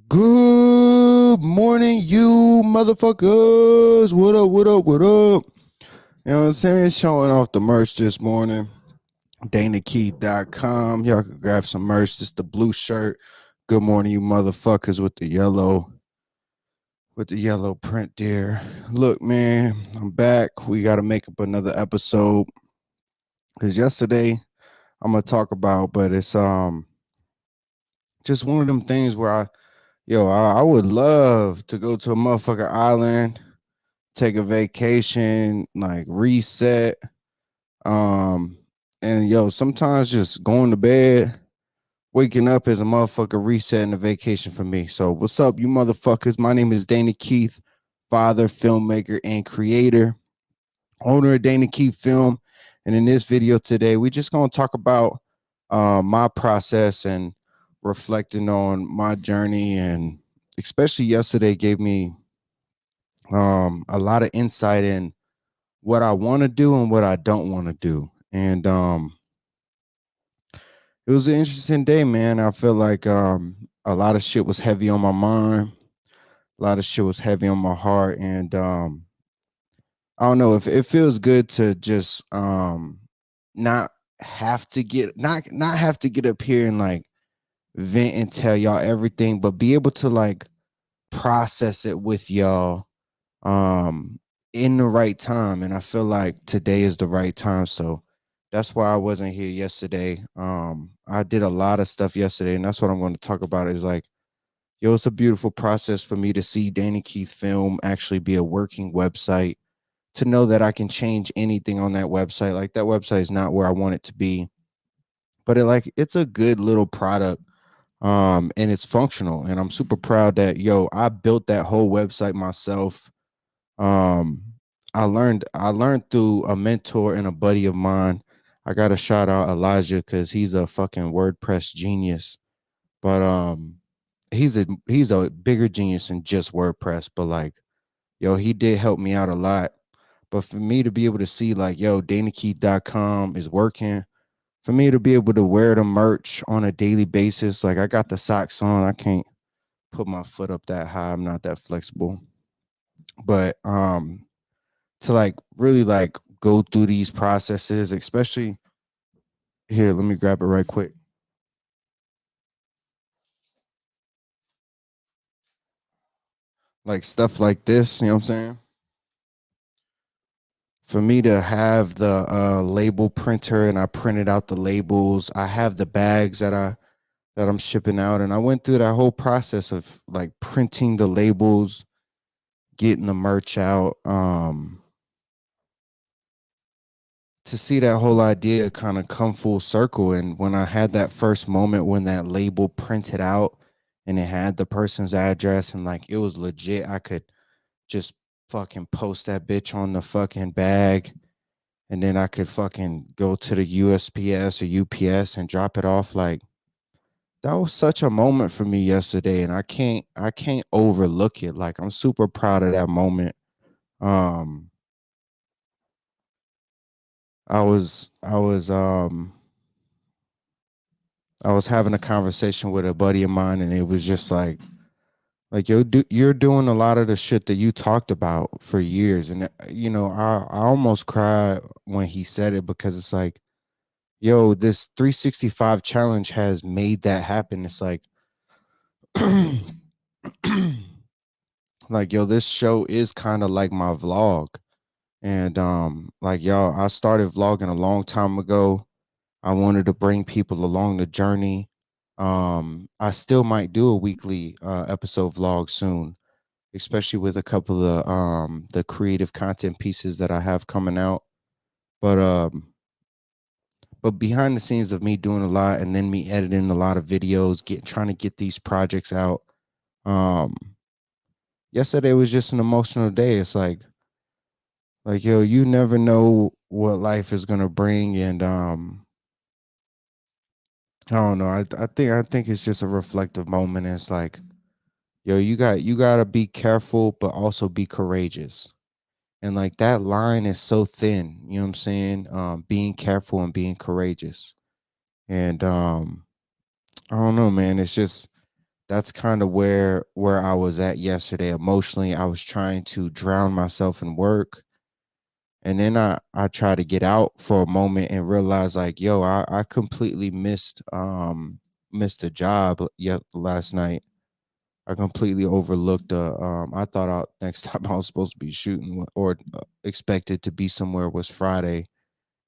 Good morning, you motherfuckers. What up, what up, what up? You know what I'm saying? Showing off the merch this morning. DanaKeith.com. Y'all can grab some merch. Just the blue shirt. Good morning, you motherfuckers with the yellow print there. Look, man, I'm back. We gotta make up another episode. Cause yesterday I'm gonna talk about, but it's just one of them things where I would love to go to a motherfucker island, take a vacation, like reset. Um, and sometimes just going to bed, waking up is a motherfucker reset and a vacation for me. So what's up, you motherfuckers? My name is Dana Keith, father, filmmaker, and creator, owner of Dana Keith Film. And in this video today, we just gonna talk about my process and reflecting on my journey, and especially yesterday gave me a lot of insight in what I want to do and what I don't want to do. And it was an interesting day, man. I feel like a lot of shit was heavy on my mind, a lot of shit was heavy on my heart, and I don't know if it feels good to just not not have to get up here and like vent and tell y'all everything, but be able to like process it with y'all um in the right time. And I feel like today is the right time, so that's why I wasn't here yesterday. I did a lot of stuff yesterday, and that's what I'm going to talk about. Is like, it's a beautiful process for me to see Dana Keith Film actually be a working website, to know that I can change anything on that website. Like, that website is not where I want it to be, but it's a good little product, and it's functional, and I'm super proud that I built that whole website myself. um, I learned through a mentor and a buddy of mine. I got to shout out Elijah because he's a fucking WordPress genius. But he's a bigger genius than just WordPress. But like, he did help me out a lot. But for me to be able to see like, DanaKeith.com is working. For me to be able to wear the merch on a daily basis, like I got the socks on. I can't put my foot up that high. I'm not that flexible. But to like really like go through these processes, especially here. Let me grab it right quick. Like stuff like this, you know what I'm saying? For me to have the label printer, and I printed out the labels. I have the bags that I'm shipping out, and I went through that whole process of like printing the labels, getting the merch out. To see that whole idea kind of come full circle. And when I had that first moment when that label printed out and it had the person's address and like it was legit, I could just fucking post that bitch on the fucking bag, and then I could fucking go to the USPS or UPS and drop it off. Like, that was such a moment for me yesterday, and I can't overlook it. Like, I'm super proud of that moment. Um I was having a conversation with a buddy of mine, and it was just like you're doing a lot of the shit that you talked about for years. And I almost cried when he said it, because it's like, this 365 challenge has made that happen. It's like like, this show is kind of like my vlog. And like, I started vlogging a long time ago. I wanted to bring people along the journey. I still might do a weekly episode vlog soon, especially with a couple of the creative content pieces that I have coming out. But behind the scenes of me doing a lot, and then me editing a lot of videos, trying to get these projects out. Um, Yesterday was just an emotional day. It's like, you never know what life is gonna bring, and I don't know. I think it's just a reflective moment. It's like, you gotta be careful, but also be courageous. And like, that line is so thin. You know what I'm saying? Being careful and being courageous. And I don't know, man. It's just that's kind of where I was at yesterday emotionally. I was trying to drown myself in work, and then I try to get out for a moment and realize like, yo, I completely missed a job yet last night. I completely overlooked I thought next time I was supposed to be shooting or expected to be somewhere was Friday,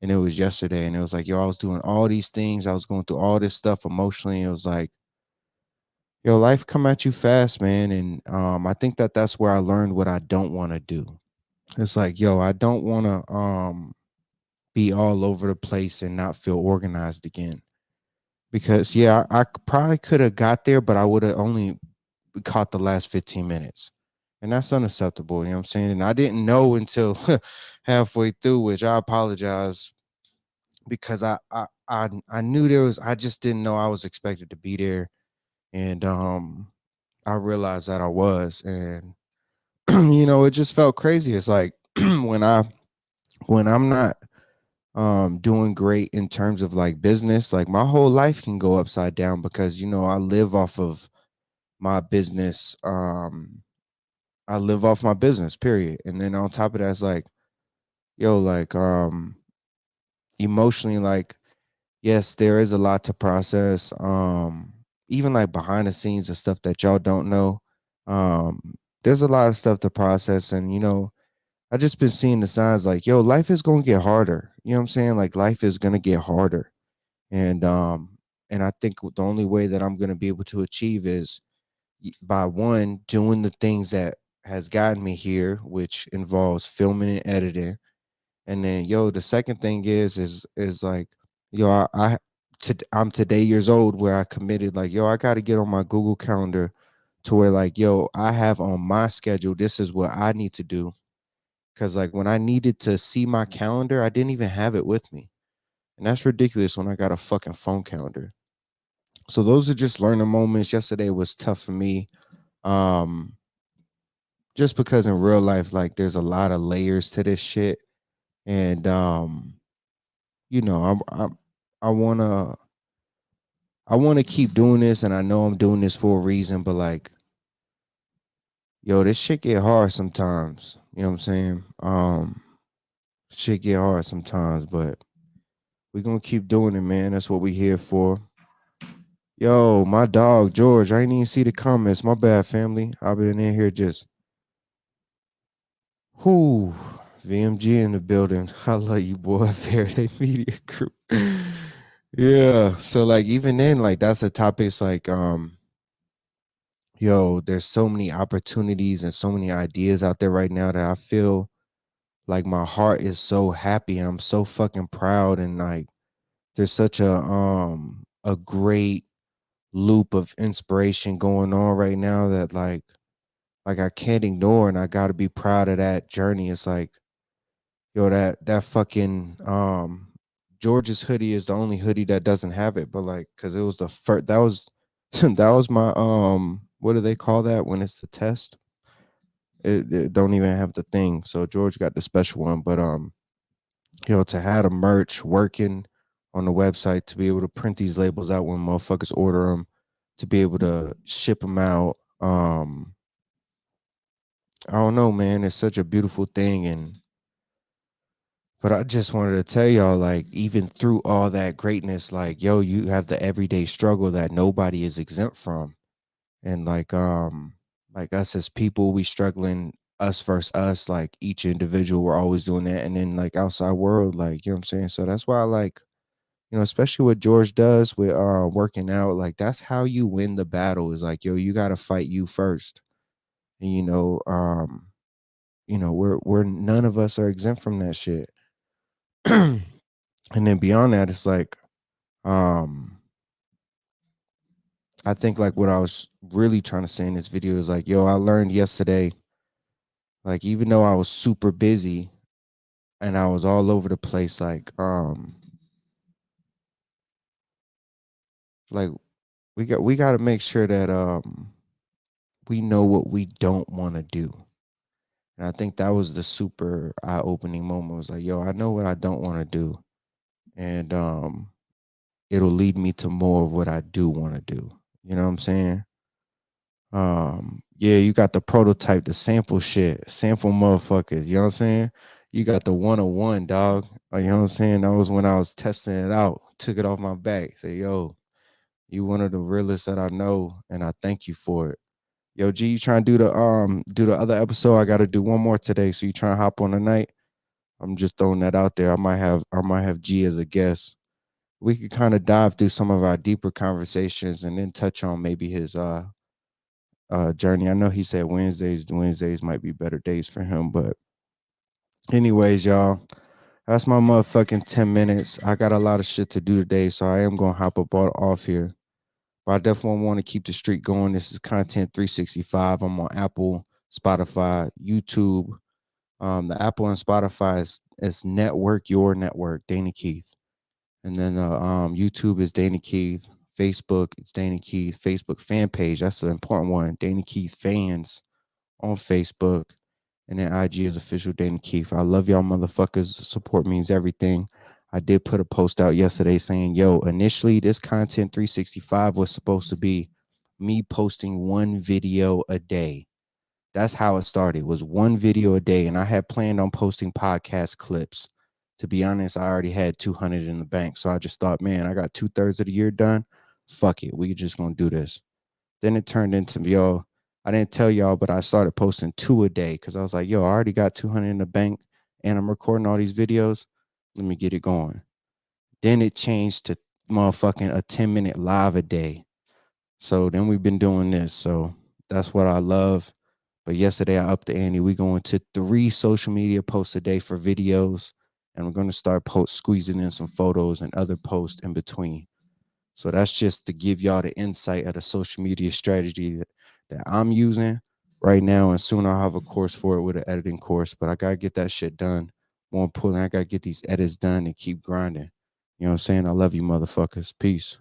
and it was yesterday, and it was like, yo, I was doing all these things, I was going through all this stuff emotionally. It was like, yo, life come at you fast, man. And I think that that's where I learned what I don't want to do. It's like, yo, I don't want to be all over the place and not feel organized again. Because yeah, probably could have got there, but I would have only caught the last 15 minutes. And that's unacceptable, you know what I'm saying? And I didn't know until halfway through, which I apologize because I knew there was, I just didn't know I was expected to be there. And I realized that I was. And it just felt crazy. It's like when I'm not doing great in terms of like business, like my whole life can go upside down because I live off of my business. I live off my business, period. And then on top of that, it's like, yo, like emotionally, like, yes, there is a lot to process. Even like behind the scenes and stuff that y'all don't know. There's a lot of stuff to process. And I just been seeing the signs like, yo, life is gonna get harder. You know what I'm saying? Like life is gonna get harder. And I think the only way that I'm gonna be able to achieve is by one, doing the things that has gotten me here, which involves filming and editing. And then yo, the second thing is like, yo, I'm today years old where I committed like, yo, I gotta get on my Google Calendar to where like, yo, I have on my schedule, this is what I need to do. Cause like when I needed to see my calendar, I didn't even have it with me. And that's ridiculous when I got a fucking phone calendar. So those are just learning moments. Yesterday was tough for me. Um, just because in real life, like there's a lot of layers to this shit. And you know, I wanna I wanna keep doing this, and I know I'm doing this for a reason, but like, yo, this shit get hard sometimes. You know what I'm saying? Shit get hard sometimes, but we gonna keep doing it, man. That's what we here for. Yo, my dog George, I ain't even see the comments. My bad, family. I've been in here just whoo. VMG in the building. I love you, boy. Faraday Media Group. Yeah. So like even then, like that's a topic. It's like yo, there's so many opportunities and so many ideas out there right now that I feel like my heart is so happy. I'm so fucking proud, and like there's such a great loop of inspiration going on right now that like I can't ignore, and I got to be proud of that journey. It's like, yo, that fucking George's hoodie is the only hoodie that doesn't have it, but like cuz it was the first that was that was my what do they call that when it's the test? It don't even have the thing. So George got the special one, but to have the merch working on the website, to be able to print these labels out when motherfuckers order them, to be able to ship them out. I don't know, man. It's such a beautiful thing. And but I just wanted to tell y'all, like, even through all that greatness, like, yo, you have the everyday struggle that nobody is exempt from. And like us as people, we struggling us versus us, like each individual, we're always doing that. And then like outside world, like, you know what I'm saying? So that's why I like, especially what George does with working out, like that's how you win the battle is like, yo, you gotta fight you first. And we're none of us are exempt from that shit. And then beyond that, it's like, um, I think like what I was really trying to say in this video is like, yo, I learned yesterday, like even though I was super busy and I was all over the place, like we got to make sure that we know what we don't want to do. And I think that was the super eye-opening moment. It was like, yo, I know what I don't want to do. And it'll lead me to more of what I do want to do. You know what I'm saying? Yeah, you got the prototype, the sample shit, sample motherfuckers. You know what I'm saying? You got the 101, dog. You know what I'm saying? That was when I was testing it out. Took it off my back. Say, yo, you one of the realest that I know, and I thank you for it. Yo, G, you trying to do the other episode? I gotta do one more today. So you trying to hop on tonight? I'm just throwing that out there. I might have G as a guest. We could kind of dive through some of our deeper conversations and then touch on maybe his journey. I know he said Wednesdays might be better days for him, but anyways, y'all, that's my motherfucking 10 minutes. I got a lot of shit to do today, so I am gonna hop up off here. But I definitely want to keep the streak going. This is Content 365. I'm on Apple, Spotify, YouTube. The Apple and Spotify is Network Your Network, Dana Keith. And then YouTube is Dana Keith. Facebook, it's Dana Keith. Facebook fan page, that's the important one. Dana Keith fans on Facebook. And then IG is official Dana Keith. I love y'all motherfuckers. Support means everything. I did put a post out yesterday saying, yo, initially this Content 365 was supposed to be me posting one video a day. That's how it started. It was one video a day. And I had planned on posting podcast clips. To be honest, I already had 200 in the bank. So I just thought, man, I got 2/3 of the year done. Fuck it. We just gonna do this. Then it turned into, yo, I didn't tell y'all, but I started posting 2 a day because I was like, yo, I already got 200 in the bank and I'm recording all these videos. Let me get it going. Then it changed to motherfucking a 10-minute live a day. So then we've been doing this. So that's what I love. But yesterday I upped the ante. We going to 3 social media posts a day for videos. And we're going to start squeezing in some photos and other posts in between. So that's just to give y'all the insight of the social media strategy that I'm using right now. And soon I'll have a course for it with an editing course. But I got to get that shit done. More importantly, I got to get these edits done and keep grinding. You know what I'm saying? I love you motherfuckers. Peace.